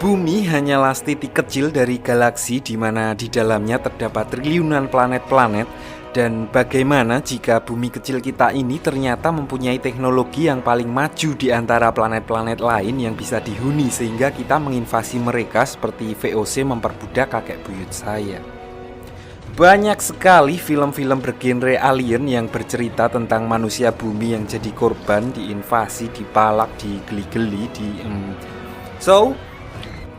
Bumi hanyalah titik kecil dari galaksi di mana di dalamnya terdapat triliunan planet-planet, dan bagaimana jika bumi kecil kita ini ternyata mempunyai teknologi yang paling maju di antara planet-planet lain yang bisa dihuni sehingga kita menginvasi mereka seperti VOC memperbudak kakek buyut saya. Banyak sekali film-film bergenre alien yang bercerita tentang manusia bumi yang jadi korban, diinvasi, dipalak, digeli-geli,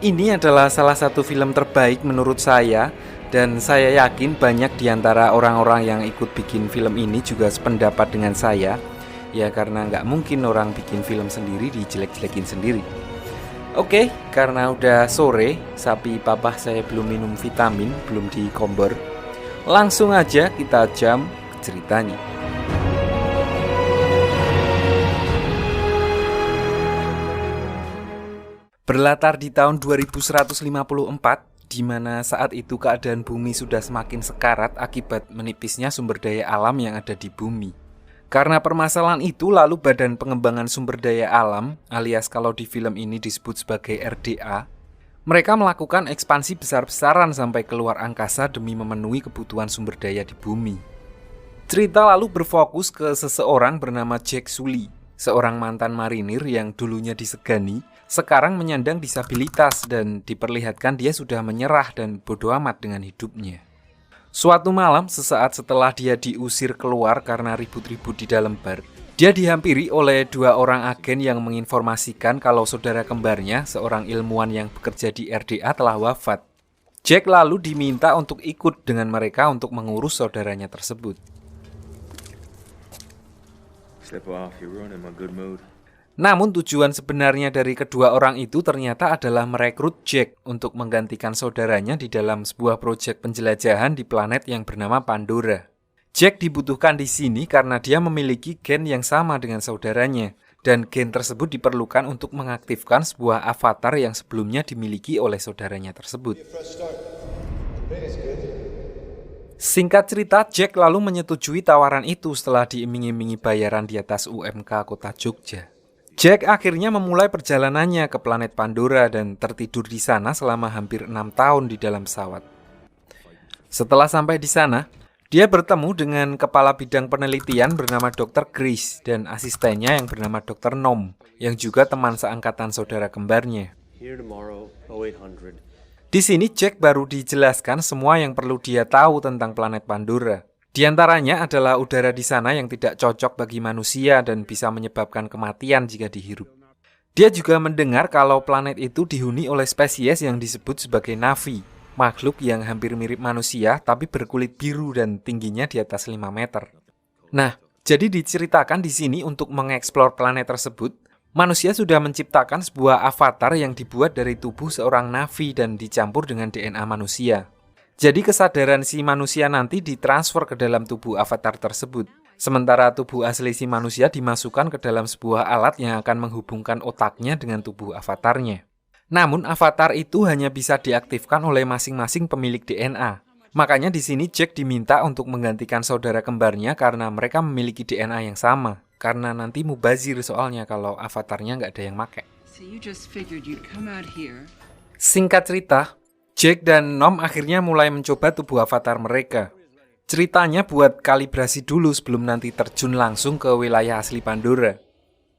ini adalah salah satu film terbaik menurut saya, dan saya yakin banyak di antara orang-orang yang ikut bikin film ini juga sependapat dengan saya. Ya karena nggak mungkin orang bikin film sendiri dijelek-jelekin sendiri. Oke, karena udah sore, sapi papa saya belum minum vitamin, belum dikombor. Langsung aja kita jam ke ceritanya. Berlatar di tahun 2154, di mana saat itu keadaan bumi sudah semakin sekarat akibat menipisnya sumber daya alam yang ada di bumi. Karena permasalahan itu, lalu Badan Pengembangan Sumber Daya Alam, alias kalau di film ini disebut sebagai RDA, mereka melakukan ekspansi besar-besaran sampai keluar angkasa demi memenuhi kebutuhan sumber daya di bumi. Cerita lalu berfokus ke seseorang bernama Jack Sully, seorang mantan marinir yang dulunya disegani, sekarang menyandang disabilitas dan diperlihatkan dia sudah menyerah dan bodo amat dengan hidupnya. Suatu malam, sesaat setelah dia diusir keluar karena ribut-ribut di dalam bar, dia dihampiri oleh dua orang agen yang menginformasikan kalau saudara kembarnya, seorang ilmuwan yang bekerja di RDA, telah wafat. Jack lalu diminta untuk ikut dengan mereka untuk mengurus saudaranya tersebut. Step off, you're ruining my good mood. Namun tujuan sebenarnya dari kedua orang itu ternyata adalah merekrut Jack untuk menggantikan saudaranya di dalam sebuah proyek penjelajahan di planet yang bernama Pandora. Jack dibutuhkan di sini karena dia memiliki gen yang sama dengan saudaranya, dan gen tersebut diperlukan untuk mengaktifkan sebuah avatar yang sebelumnya dimiliki oleh saudaranya tersebut. Singkat cerita, Jack lalu menyetujui tawaran itu setelah diiming-imingi bayaran di atas UMK kota Jogja. Jack akhirnya memulai perjalanannya ke planet Pandora dan tertidur di sana selama hampir 6 tahun di dalam pesawat. Setelah sampai di sana, dia bertemu dengan kepala bidang penelitian bernama Dr. Grace dan asistennya yang bernama Dr. Nom, yang juga teman seangkatan saudara kembarnya. Di sini Jack baru dijelaskan semua yang perlu dia tahu tentang planet Pandora. Di antaranya adalah udara di sana yang tidak cocok bagi manusia dan bisa menyebabkan kematian jika dihirup. Dia juga mendengar kalau planet itu dihuni oleh spesies yang disebut sebagai Na'vi, makhluk yang hampir mirip manusia tapi berkulit biru dan tingginya di atas 5 meter. Nah, jadi diceritakan di sini untuk mengeksplor planet tersebut, manusia sudah menciptakan sebuah avatar yang dibuat dari tubuh seorang Na'vi dan dicampur dengan DNA manusia. Jadi kesadaran si manusia nanti ditransfer ke dalam tubuh avatar tersebut. Sementara tubuh asli si manusia dimasukkan ke dalam sebuah alat yang akan menghubungkan otaknya dengan tubuh avatarnya. Namun avatar itu hanya bisa diaktifkan oleh masing-masing pemilik DNA. Makanya di sini Jack diminta untuk menggantikan saudara kembarnya karena mereka memiliki DNA yang sama. Karena nanti mubazir soalnya kalau avatarnya nggak ada yang make. Singkat cerita, Jack dan Nom akhirnya mulai mencoba tubuh avatar mereka. Ceritanya buat kalibrasi dulu sebelum nanti terjun langsung ke wilayah asli Pandora.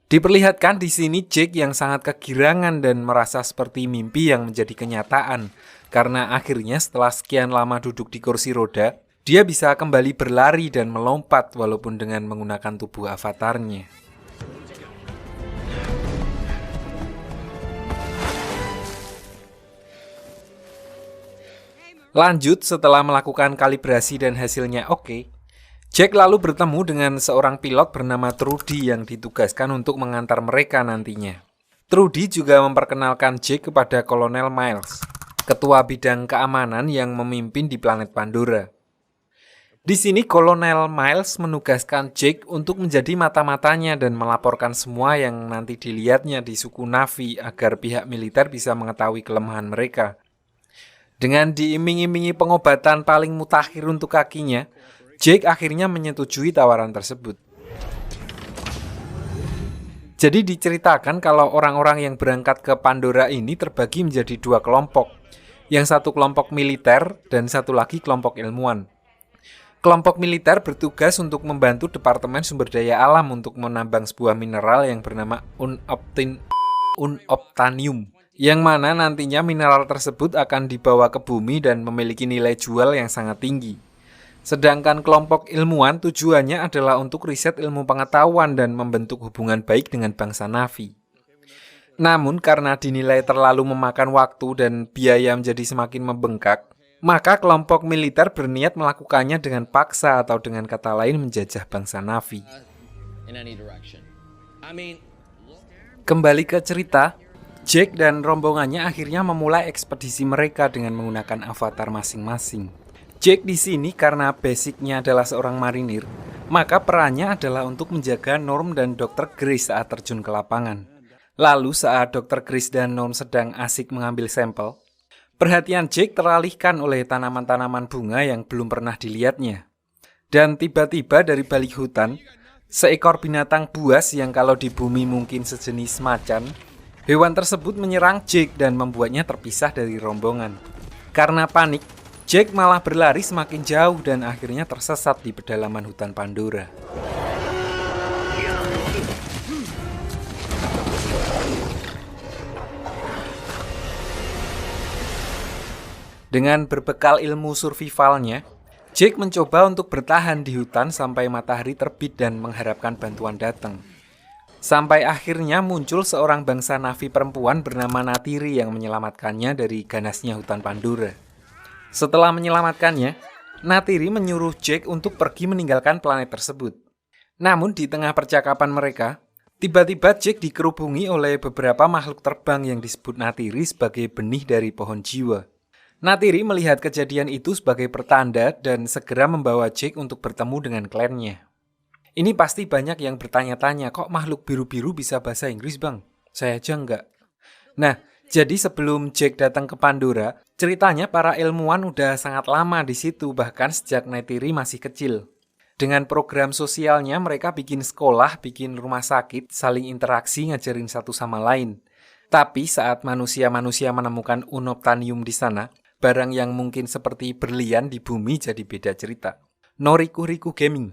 Diperlihatkan di sini Jack yang sangat kegirangan dan merasa seperti mimpi yang menjadi kenyataan. Karena akhirnya setelah sekian lama duduk di kursi roda, dia bisa kembali berlari dan melompat walaupun dengan menggunakan tubuh avatarnya. Lanjut, setelah melakukan kalibrasi dan hasilnya oke, Jack lalu bertemu dengan seorang pilot bernama Trudy yang ditugaskan untuk mengantar mereka nantinya. Trudy juga memperkenalkan Jack kepada Kolonel Miles, ketua bidang keamanan yang memimpin di planet Pandora. Di sini Kolonel Miles menugaskan Jack untuk menjadi mata-matanya dan melaporkan semua yang nanti dilihatnya di suku Na'vi agar pihak militer bisa mengetahui kelemahan mereka. Dengan diiming-imingi pengobatan paling mutakhir untuk kakinya, Jack akhirnya menyetujui tawaran tersebut. Jadi diceritakan kalau orang-orang yang berangkat ke Pandora ini terbagi menjadi dua kelompok. Yang satu kelompok militer dan satu lagi kelompok ilmuwan. Kelompok militer bertugas untuk membantu Departemen Sumber Daya Alam untuk menambang sebuah mineral yang bernama unobtainium, yang mana nantinya mineral tersebut akan dibawa ke bumi dan memiliki nilai jual yang sangat tinggi. Sedangkan kelompok ilmuwan tujuannya adalah untuk riset ilmu pengetahuan dan membentuk hubungan baik dengan bangsa Na'vi. Namun karena dinilai terlalu memakan waktu dan biaya menjadi semakin membengkak, maka kelompok militer berniat melakukannya dengan paksa atau dengan kata lain menjajah bangsa Na'vi. Kembali ke cerita, Jake dan rombongannya akhirnya memulai ekspedisi mereka dengan menggunakan avatar masing-masing. Jake di sini karena basicnya adalah seorang marinir, maka perannya adalah untuk menjaga Norm dan Dr. Grace saat terjun ke lapangan. Lalu saat Dr. Grace dan Norm sedang asik mengambil sampel, perhatian Jake teralihkan oleh tanaman-tanaman bunga yang belum pernah dilihatnya. Dan tiba-tiba dari balik hutan, seekor binatang buas yang kalau di bumi mungkin sejenis macan, hewan tersebut menyerang Jake dan membuatnya terpisah dari rombongan. Karena panik, Jake malah berlari semakin jauh dan akhirnya tersesat di pedalaman hutan Pandora. Dengan berbekal ilmu survivalnya, Jake mencoba untuk bertahan di hutan sampai matahari terbit dan mengharapkan bantuan datang. Sampai akhirnya muncul seorang bangsa Na'vi perempuan bernama Neytiri yang menyelamatkannya dari ganasnya hutan Pandora. Setelah menyelamatkannya, Neytiri menyuruh Jake untuk pergi meninggalkan planet tersebut. Namun di tengah percakapan mereka, tiba-tiba Jake dikerubungi oleh beberapa makhluk terbang yang disebut Neytiri sebagai benih dari pohon jiwa. Neytiri melihat kejadian itu sebagai pertanda dan segera membawa Jake untuk bertemu dengan klannya. Ini pasti banyak yang bertanya-tanya, kok makhluk biru-biru bisa bahasa Inggris bang? Saya aja enggak. Nah, jadi sebelum Jake datang ke Pandora, ceritanya para ilmuwan udah sangat lama di situ, bahkan sejak Neytiri masih kecil. Dengan program sosialnya mereka bikin sekolah, bikin rumah sakit, saling interaksi ngajarin satu sama lain. Tapi saat manusia-manusia menemukan unobtainium di sana, barang yang mungkin seperti berlian di bumi jadi beda cerita. No Riku Gaming.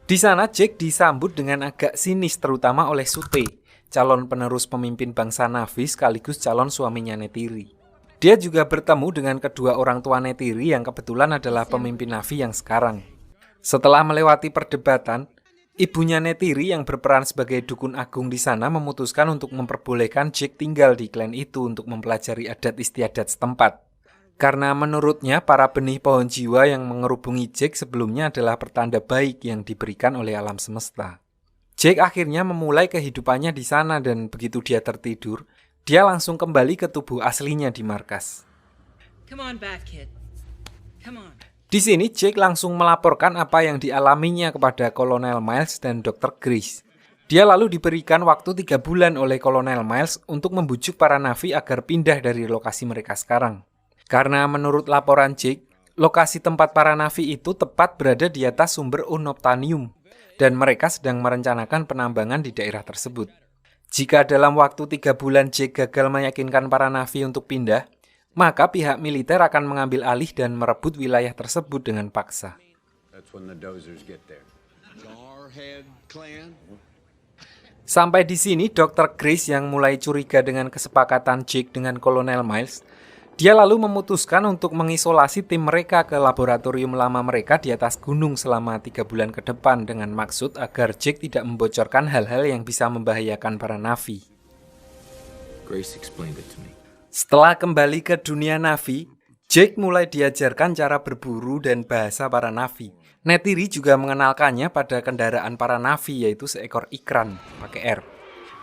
Di sana Jake disambut dengan agak sinis terutama oleh Sute, calon penerus pemimpin bangsa Na'vi sekaligus calon suaminya Neytiri. Dia juga bertemu dengan kedua orang tua Neytiri yang kebetulan adalah pemimpin Na'vi yang sekarang. Setelah melewati perdebatan, ibunya Neytiri yang berperan sebagai dukun agung di sana memutuskan untuk memperbolehkan Jake tinggal di klan itu untuk mempelajari adat istiadat setempat. Karena menurutnya para benih pohon jiwa yang mengerubungi Jake sebelumnya adalah pertanda baik yang diberikan oleh alam semesta. Jake akhirnya memulai kehidupannya di sana dan begitu dia tertidur, dia langsung kembali ke tubuh aslinya di markas. Come on back, kid. Come on. Di sini Jake langsung melaporkan apa yang dialaminya kepada Kolonel Miles dan Dr. Grace. Dia lalu diberikan waktu 3 bulan oleh Kolonel Miles untuk membujuk para Na'vi agar pindah dari lokasi mereka sekarang. Karena menurut laporan Jake, lokasi tempat para Na'vi itu tepat berada di atas sumber unobtainium dan mereka sedang merencanakan penambangan di daerah tersebut. Jika dalam waktu 3 bulan Jake gagal meyakinkan para Na'vi untuk pindah, maka pihak militer akan mengambil alih dan merebut wilayah tersebut dengan paksa. Sampai di sini Dr. Grace yang mulai curiga dengan kesepakatan Jake dengan Kolonel Miles, dia lalu memutuskan untuk mengisolasi tim mereka ke laboratorium lama mereka di atas gunung selama 3 bulan ke depan dengan maksud agar Jake tidak membocorkan hal-hal yang bisa membahayakan para Na'vi. Grace explained it to me. Setelah kembali ke dunia Na'vi, Jake mulai diajarkan cara berburu dan bahasa para Na'vi. Neytiri juga mengenalkannya pada kendaraan para Na'vi yaitu seekor ikran pakai R.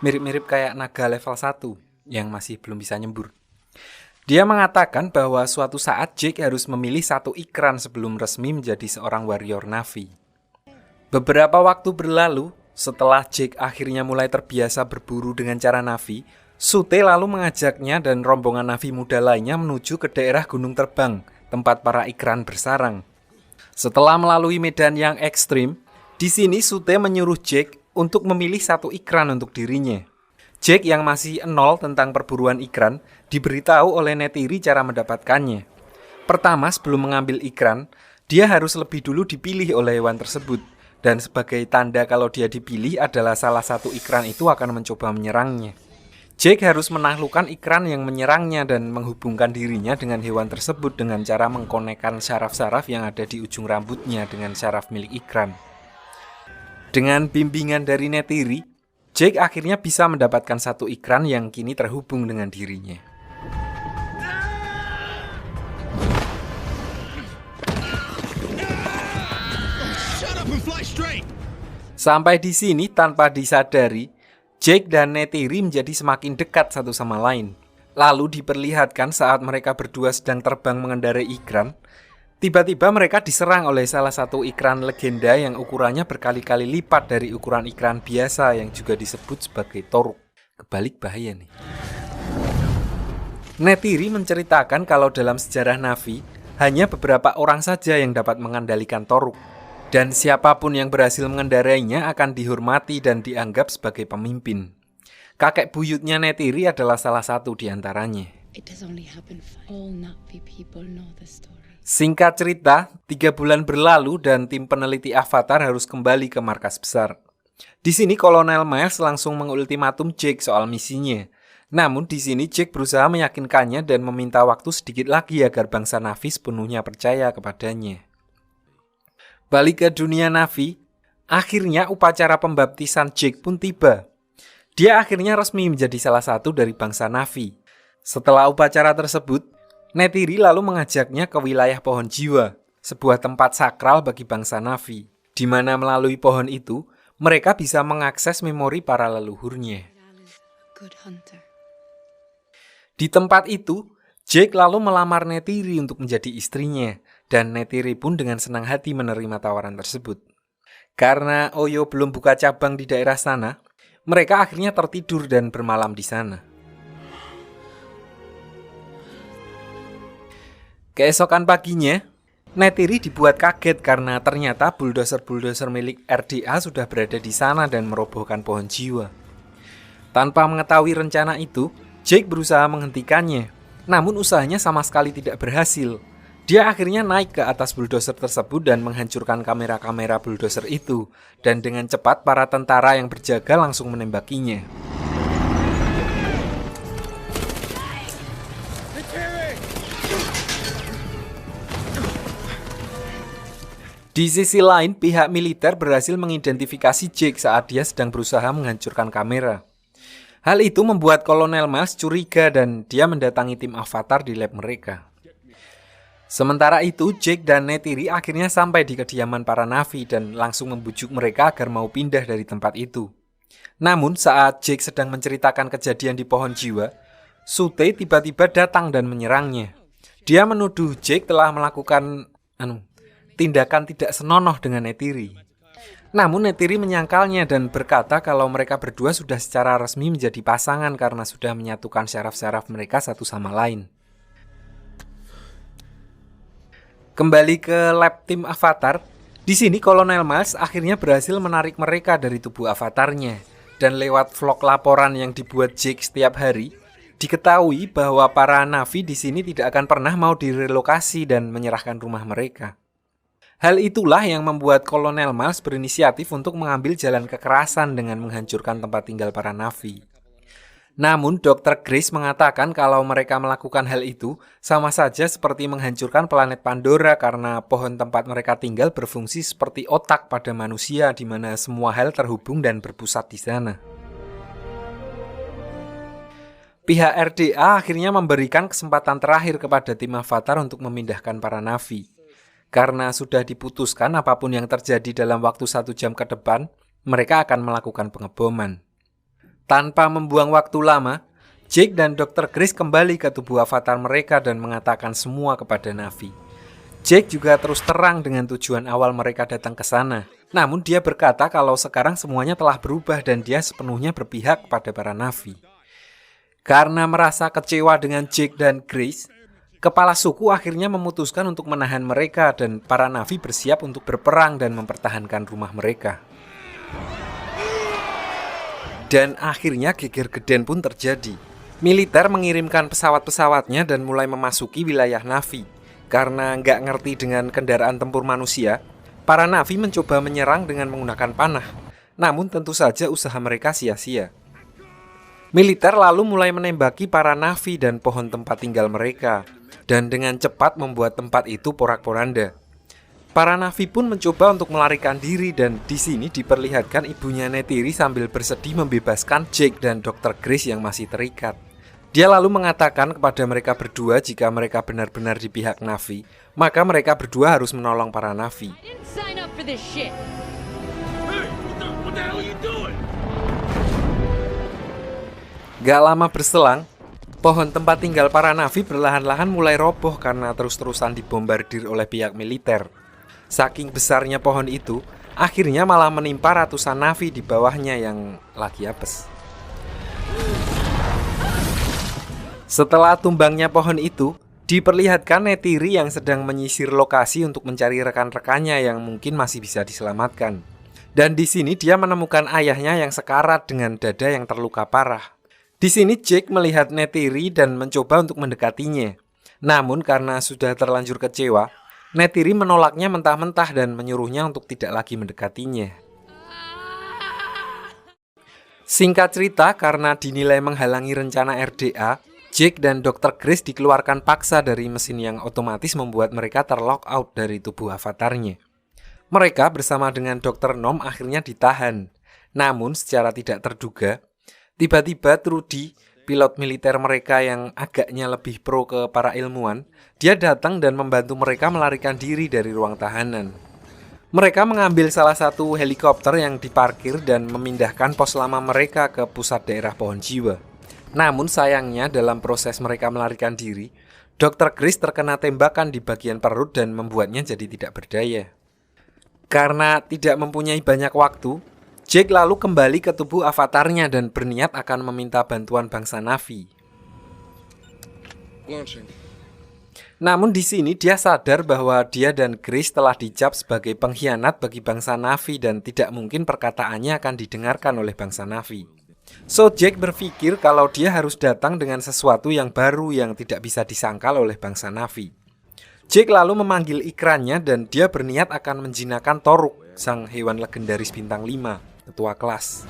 Mirip-mirip kayak naga level 1 yang masih belum bisa nyembur. Dia mengatakan bahwa suatu saat Jake harus memilih satu ikran sebelum resmi menjadi seorang warrior Na'vi. Beberapa waktu berlalu, setelah Jake akhirnya mulai terbiasa berburu dengan cara Na'vi, Sute lalu mengajaknya dan rombongan Na'vi muda lainnya menuju ke daerah Gunung Terbang, tempat para ikran bersarang. Setelah melalui medan yang ekstrim, di sini Sute menyuruh Jake untuk memilih satu ikran untuk dirinya. Jake yang masih nol tentang perburuan ikran diberitahu oleh Neytiri cara mendapatkannya. Pertama, sebelum mengambil ikran, dia harus lebih dulu dipilih oleh hewan tersebut. Dan sebagai tanda kalau dia dipilih adalah salah satu ikran itu akan mencoba menyerangnya. Jake harus menaklukkan ikran yang menyerangnya dan menghubungkan dirinya dengan hewan tersebut dengan cara mengkonekkan syaraf-syaraf yang ada di ujung rambutnya dengan syaraf milik ikran. Dengan bimbingan dari Neytiri, Jake akhirnya bisa mendapatkan satu ikran yang kini terhubung dengan dirinya. Sampai di sini tanpa disadari, Jake dan Neytiri menjadi semakin dekat satu sama lain. Lalu diperlihatkan saat mereka berdua sedang terbang mengendarai ikran, tiba-tiba mereka diserang oleh salah satu ikran legenda yang ukurannya berkali-kali lipat dari ukuran ikran biasa yang juga disebut sebagai Toruk. Kebalik bahaya nih. Neytiri menceritakan kalau dalam sejarah Na'vi, hanya beberapa orang saja yang dapat mengendalikan Toruk. Dan siapapun yang berhasil mengendarainya akan dihormati dan dianggap sebagai pemimpin. Kakek buyutnya Neytiri adalah salah satu di antaranya. Singkat cerita, 3 bulan berlalu dan tim peneliti Avatar harus kembali ke markas besar. Di sini Kolonel Miles langsung mengultimatum Jake soal misinya. Namun di sini Jake berusaha meyakinkannya dan meminta waktu sedikit lagi agar bangsa Na'vi sepenuhnya percaya kepadanya. Balik ke dunia Na'vi, akhirnya upacara pembaptisan Jake pun tiba. Dia akhirnya resmi menjadi salah satu dari bangsa Na'vi. Setelah upacara tersebut, Neytiri lalu mengajaknya ke wilayah pohon jiwa, sebuah tempat sakral bagi bangsa Na'vi, di mana melalui pohon itu, mereka bisa mengakses memori para leluhurnya. Di tempat itu, Jake lalu melamar Neytiri untuk menjadi istrinya, dan Neytiri pun dengan senang hati menerima tawaran tersebut. Karena Oyo belum buka cabang di daerah sana, mereka akhirnya tertidur dan bermalam di sana. Keesokan paginya, Neytiri dibuat kaget karena ternyata bulldozer-bulldozer milik RDA sudah berada di sana dan merobohkan pohon jiwa. Tanpa mengetahui rencana itu, Jake berusaha menghentikannya, namun usahanya sama sekali tidak berhasil. Dia akhirnya naik ke atas bulldozer tersebut dan menghancurkan kamera-kamera bulldozer itu. Dan dengan cepat para tentara yang berjaga langsung menembakinya. Di sisi lain, pihak militer berhasil mengidentifikasi Jake saat dia sedang berusaha menghancurkan kamera. Hal itu membuat Kolonel Miles curiga dan dia mendatangi tim Avatar di lab mereka. Sementara itu, Jake dan Neytiri akhirnya sampai di kediaman para Na'vi dan langsung membujuk mereka agar mau pindah dari tempat itu. Namun, saat Jake sedang menceritakan kejadian di pohon jiwa, Sute tiba-tiba datang dan menyerangnya. Dia menuduh Jake telah melakukan tindakan tidak senonoh dengan Neytiri. Namun Neytiri menyangkalnya dan berkata kalau mereka berdua sudah secara resmi menjadi pasangan karena sudah menyatukan syaraf-syaraf mereka satu sama lain. Kembali ke lab tim Avatar, di sini Kolonel Miles akhirnya berhasil menarik mereka dari tubuh avatarnya. Dan lewat vlog laporan yang dibuat Jake setiap hari, diketahui bahwa para Na'vi di sini tidak akan pernah mau direlokasi dan menyerahkan rumah mereka. Hal itulah yang membuat Kolonel Miles berinisiatif untuk mengambil jalan kekerasan dengan menghancurkan tempat tinggal para Na'vi. Namun Dr. Grace mengatakan kalau mereka melakukan hal itu sama saja seperti menghancurkan planet Pandora karena pohon tempat mereka tinggal berfungsi seperti otak pada manusia di mana semua hal terhubung dan berpusat di sana. Pihak RDA akhirnya memberikan kesempatan terakhir kepada tim Avatar untuk memindahkan para Na'vi. Karena sudah diputuskan apapun yang terjadi dalam waktu 1 jam ke depan, mereka akan melakukan pengeboman. Tanpa membuang waktu lama, Jake dan Dr. Grace kembali ke tubuh avatar mereka dan mengatakan semua kepada Na'vi. Jake juga terus terang dengan tujuan awal mereka datang ke sana. Namun dia berkata kalau sekarang semuanya telah berubah dan dia sepenuhnya berpihak kepada para Na'vi. Karena merasa kecewa dengan Jake dan Grace, Kepala suku akhirnya memutuskan untuk menahan mereka dan para Na'vi bersiap untuk berperang dan mempertahankan rumah mereka. Dan akhirnya geger geden pun terjadi. Militer mengirimkan pesawat-pesawatnya dan mulai memasuki wilayah Na'vi. Karena nggak ngerti dengan kendaraan tempur manusia, para Na'vi mencoba menyerang dengan menggunakan panah. Namun tentu saja usaha mereka sia-sia. Militer lalu mulai menembaki para Na'vi dan pohon tempat tinggal mereka, dan dengan cepat membuat tempat itu porak-poranda. Para Na'vi pun mencoba untuk melarikan diri dan di sini diperlihatkan ibunya Neytiri sambil bersedih membebaskan Jake dan Dr. Grace yang masih terikat. Dia lalu mengatakan kepada mereka berdua jika mereka benar-benar di pihak Na'vi, maka mereka berdua harus menolong para Na'vi. Gak lama berselang, pohon tempat tinggal para Na'vi perlahan-lahan mulai roboh karena terus-terusan dibombardir oleh pihak militer. Saking besarnya pohon itu, akhirnya malah menimpa ratusan Na'vi di bawahnya yang lagi apes. Setelah tumbangnya pohon itu, diperlihatkan Neytiri yang sedang menyisir lokasi untuk mencari rekan-rekannya yang mungkin masih bisa diselamatkan. Dan di sini dia menemukan ayahnya yang sekarat dengan dada yang terluka parah. Di sini Jake melihat Neytiri dan mencoba untuk mendekatinya. Namun karena sudah terlanjur kecewa, Neytiri menolaknya mentah-mentah dan menyuruhnya untuk tidak lagi mendekatinya. Singkat cerita, karena dinilai menghalangi rencana RDA, Jake dan Dr. Grace dikeluarkan paksa dari mesin yang otomatis membuat mereka terlock out dari tubuh avatarnya. Mereka bersama dengan Dr. Nom akhirnya ditahan. Namun secara tidak terduga, tiba-tiba Trudy, pilot militer mereka yang agaknya lebih pro ke para ilmuwan, dia datang dan membantu mereka melarikan diri dari ruang tahanan. Mereka mengambil salah satu helikopter yang diparkir dan memindahkan pos lama mereka ke pusat daerah pohon jiwa. Namun sayangnya dalam proses mereka melarikan diri, Dr. Grace terkena tembakan di bagian perut dan membuatnya jadi tidak berdaya. Karena tidak mempunyai banyak waktu, Jake lalu kembali ke tubuh avatarnya dan berniat akan meminta bantuan bangsa Na'vi. Namun di sini dia sadar bahwa dia dan Grace telah dicap sebagai pengkhianat bagi bangsa Na'vi dan tidak mungkin perkataannya akan didengarkan oleh bangsa Na'vi. So Jake berpikir kalau dia harus datang dengan sesuatu yang baru yang tidak bisa disangkal oleh bangsa Na'vi. Jake lalu memanggil ikrannya dan dia berniat akan menjinakkan Toruk, sang hewan legendaris bintang 5, ketua kelas.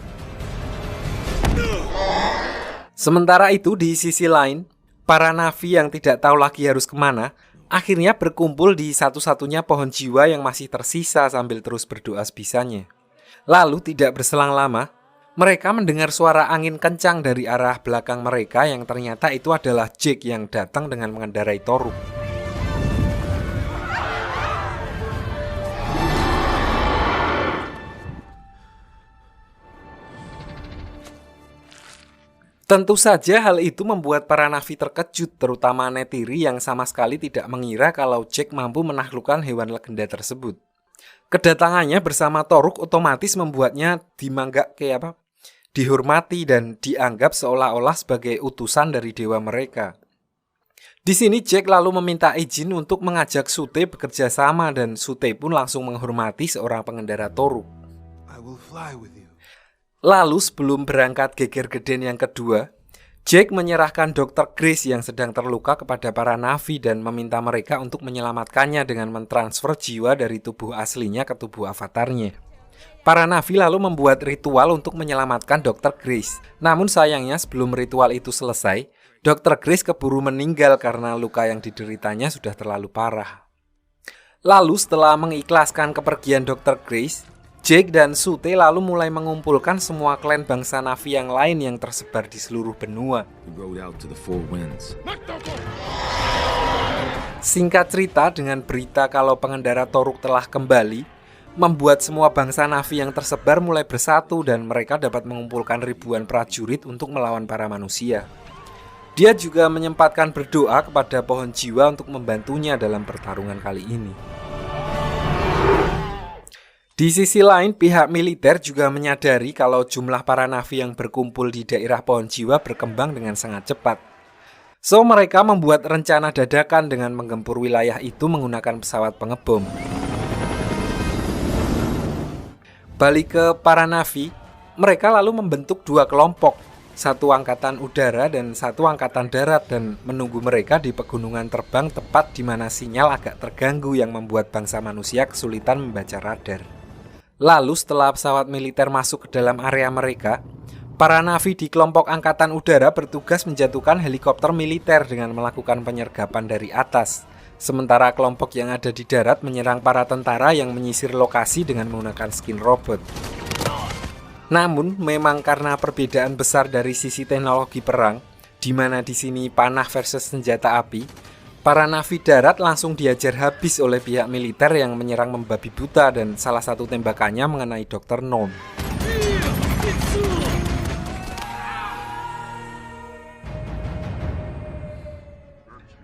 Sementara itu di sisi lain, para Na'vi yang tidak tahu lagi harus kemana, akhirnya berkumpul di satu-satunya pohon jiwa yang masih tersisa sambil terus berdoa sebisanya. Lalu tidak berselang lama, mereka mendengar suara angin kencang dari arah belakang mereka yang ternyata itu adalah Jake yang datang dengan mengendarai Toruk. Tentu saja hal itu membuat para Na'vi terkejut, terutama Neytiri yang sama sekali tidak mengira kalau Jake mampu menaklukkan hewan legenda tersebut. Kedatangannya bersama Toruk otomatis membuatnya dihormati dan dianggap seolah-olah sebagai utusan dari dewa mereka. Di sini Jake lalu meminta izin untuk mengajak Sute bekerja sama dan Sute pun langsung menghormati seorang pengendara Toruk. Lalu sebelum berangkat geger geden yang kedua, Jake menyerahkan Dr. Grace yang sedang terluka kepada para Na'vi dan meminta mereka untuk menyelamatkannya dengan mentransfer jiwa dari tubuh aslinya ke tubuh avatarnya. Para Na'vi lalu membuat ritual untuk menyelamatkan Dr. Grace. Namun sayangnya sebelum ritual itu selesai, Dr. Grace keburu meninggal karena luka yang dideritanya sudah terlalu parah. Lalu setelah mengikhlaskan kepergian Dr. Grace, Jake dan Sute lalu mulai mengumpulkan semua klan bangsa Na'vi yang lain yang tersebar di seluruh benua. Singkat cerita, dengan berita kalau pengendara Toruk telah kembali, membuat semua bangsa Na'vi yang tersebar mulai bersatu dan mereka dapat mengumpulkan ribuan prajurit untuk melawan para manusia. Dia juga menyempatkan berdoa kepada pohon jiwa untuk membantunya dalam pertarungan kali ini. Di sisi lain, pihak militer juga menyadari kalau jumlah para Na'vi yang berkumpul di daerah pohon jiwa berkembang dengan sangat cepat. So, mereka membuat rencana dadakan dengan menggempur wilayah itu menggunakan pesawat pengebom. Balik ke para Na'vi, mereka lalu membentuk dua kelompok, satu angkatan udara dan satu angkatan darat, dan menunggu mereka di pegunungan terbang tepat di mana sinyal agak terganggu yang membuat bangsa manusia kesulitan membaca radar. Lalu setelah pesawat militer masuk ke dalam area mereka, para Na'vi di kelompok angkatan udara bertugas menjatuhkan helikopter militer dengan melakukan penyergapan dari atas. Sementara kelompok yang ada di darat menyerang para tentara yang menyisir lokasi dengan menggunakan skin robot. Namun, memang karena perbedaan besar dari sisi teknologi perang, di mana di sini panah versus senjata api, para Na'vi darat langsung diajar habis oleh pihak militer yang menyerang membabi buta, dan salah satu tembakannya mengenai Dr. Nome.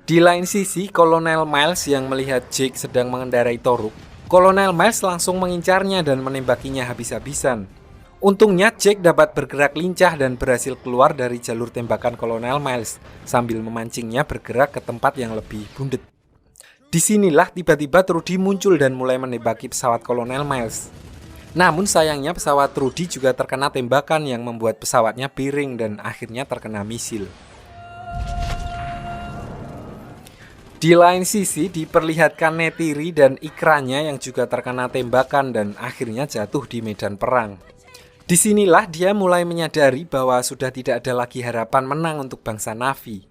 Di lain sisi, Kolonel Miles yang melihat Jake sedang mengendarai Toruk, Kolonel Miles langsung mengincarnya dan menembakinya habis-habisan. Untungnya Jake dapat bergerak lincah dan berhasil keluar dari jalur tembakan Kolonel Miles sambil memancingnya bergerak ke tempat yang lebih bundet. Disinilah tiba-tiba Trudy muncul dan mulai menembaki pesawat Kolonel Miles. Namun sayangnya pesawat Trudy juga terkena tembakan yang membuat pesawatnya piring dan akhirnya terkena misil. Di lain sisi diperlihatkan Neytiri dan ikranya yang juga terkena tembakan dan akhirnya jatuh di medan perang. Disinilah dia mulai menyadari bahwa sudah tidak ada lagi harapan menang untuk bangsa Na'vi.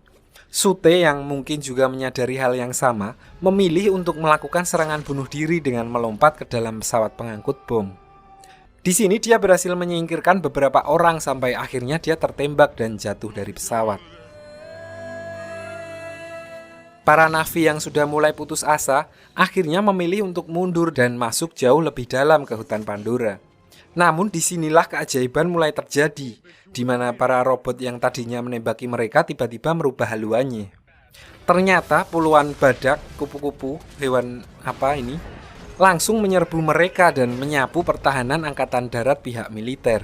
Sute yang mungkin juga menyadari hal yang sama, memilih untuk melakukan serangan bunuh diri dengan melompat ke dalam pesawat pengangkut bom. Di sini dia berhasil menyingkirkan beberapa orang sampai akhirnya dia tertembak dan jatuh dari pesawat. Para Na'vi yang sudah mulai putus asa akhirnya memilih untuk mundur dan masuk jauh lebih dalam ke hutan Pandora. Namun disinilah keajaiban mulai terjadi, di mana para robot yang tadinya menembaki mereka tiba-tiba merubah haluannya. Ternyata puluhan badak, kupu-kupu, hewan langsung menyerbu mereka dan menyapu pertahanan angkatan darat pihak militer.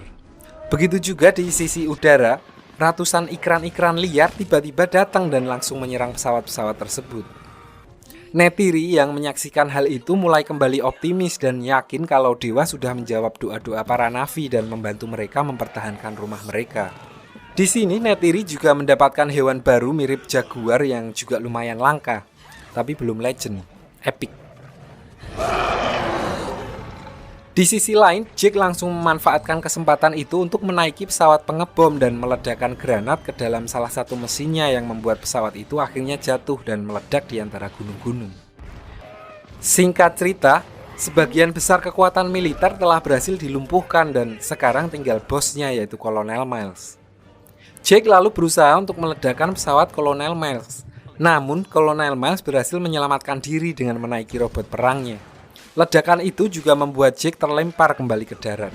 Begitu juga di sisi udara, ratusan ikran-ikran liar tiba-tiba datang dan langsung menyerang pesawat-pesawat tersebut. Neytiri yang menyaksikan hal itu mulai kembali optimis dan yakin kalau dewa sudah menjawab doa-doa para Na'vi dan membantu mereka mempertahankan rumah mereka. Di sini Neytiri juga mendapatkan hewan baru mirip jaguar yang juga lumayan langka, tapi belum legend, epic. Di sisi lain, Jake langsung memanfaatkan kesempatan itu untuk menaiki pesawat pengebom dan meledakkan granat ke dalam salah satu mesinnya yang membuat pesawat itu akhirnya jatuh dan meledak di antara gunung-gunung. Singkat cerita, sebagian besar kekuatan militer telah berhasil dilumpuhkan dan sekarang tinggal bosnya yaitu Kolonel Miles. Jake lalu berusaha untuk meledakkan pesawat Kolonel Miles. Namun, Kolonel Miles berhasil menyelamatkan diri dengan menaiki robot perangnya. Ledakan itu juga membuat Jake terlempar kembali ke darat.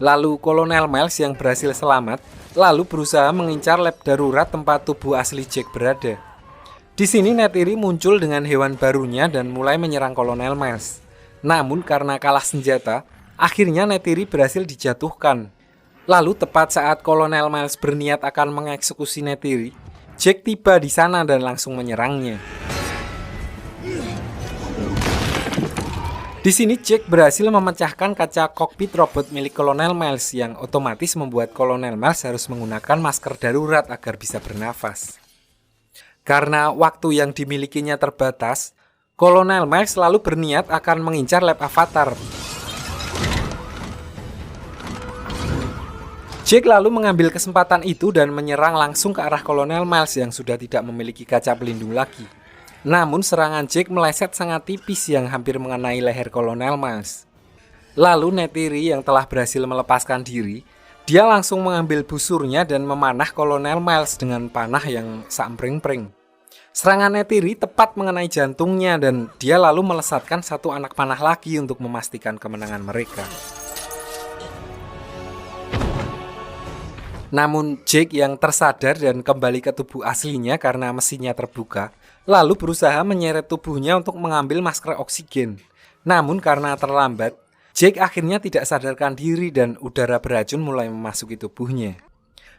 Lalu Kolonel Miles yang berhasil selamat, lalu berusaha mengincar lab darurat tempat tubuh asli Jake berada. Di sini Neytiri muncul dengan hewan barunya dan mulai menyerang Kolonel Miles. Namun karena kalah senjata, akhirnya Neytiri berhasil dijatuhkan. Lalu tepat saat Kolonel Miles berniat akan mengeksekusi Neytiri, Jake tiba di sana dan langsung menyerangnya. Di sini Jake berhasil memecahkan kaca kokpit robot milik Kolonel Miles yang otomatis membuat Kolonel Miles harus menggunakan masker darurat agar bisa bernafas. Karena waktu yang dimilikinya terbatas, Kolonel Miles lalu berniat akan mengincar lab avatar. Jake lalu mengambil kesempatan itu dan menyerang langsung ke arah Kolonel Miles yang sudah tidak memiliki kaca pelindung lagi. Namun serangan Jake meleset sangat tipis yang hampir mengenai leher Kolonel Miles. Lalu Neytiri yang telah berhasil melepaskan diri, dia langsung mengambil busurnya dan memanah Kolonel Miles dengan panah yang sampring-pring. Serangan Neytiri tepat mengenai jantungnya dan dia lalu melesatkan satu anak panah lagi untuk memastikan kemenangan mereka. Namun Jake yang tersadar dan kembali ke tubuh aslinya karena mesinnya terbuka, lalu berusaha menyeret tubuhnya untuk mengambil masker oksigen. Namun karena terlambat, Jake akhirnya tidak sadarkan diri dan udara beracun mulai memasuki tubuhnya.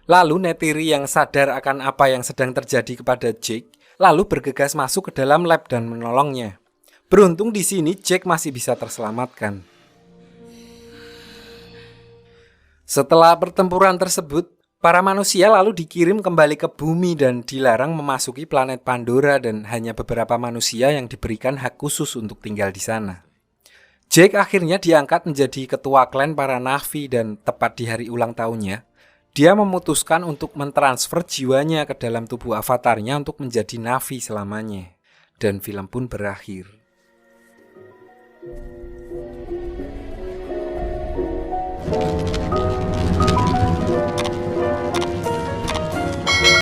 Lalu Neytiri yang sadar akan apa yang sedang terjadi kepada Jake, lalu bergegas masuk ke dalam lab dan menolongnya. Beruntung di sini Jake masih bisa terselamatkan. Setelah pertempuran tersebut, para manusia lalu dikirim kembali ke bumi dan dilarang memasuki planet Pandora dan hanya beberapa manusia yang diberikan hak khusus untuk tinggal di sana. Jake akhirnya diangkat menjadi ketua klan para Na'vi dan tepat di hari ulang tahunnya, dia memutuskan untuk mentransfer jiwanya ke dalam tubuh avatarnya untuk menjadi Na'vi selamanya. Dan film pun berakhir.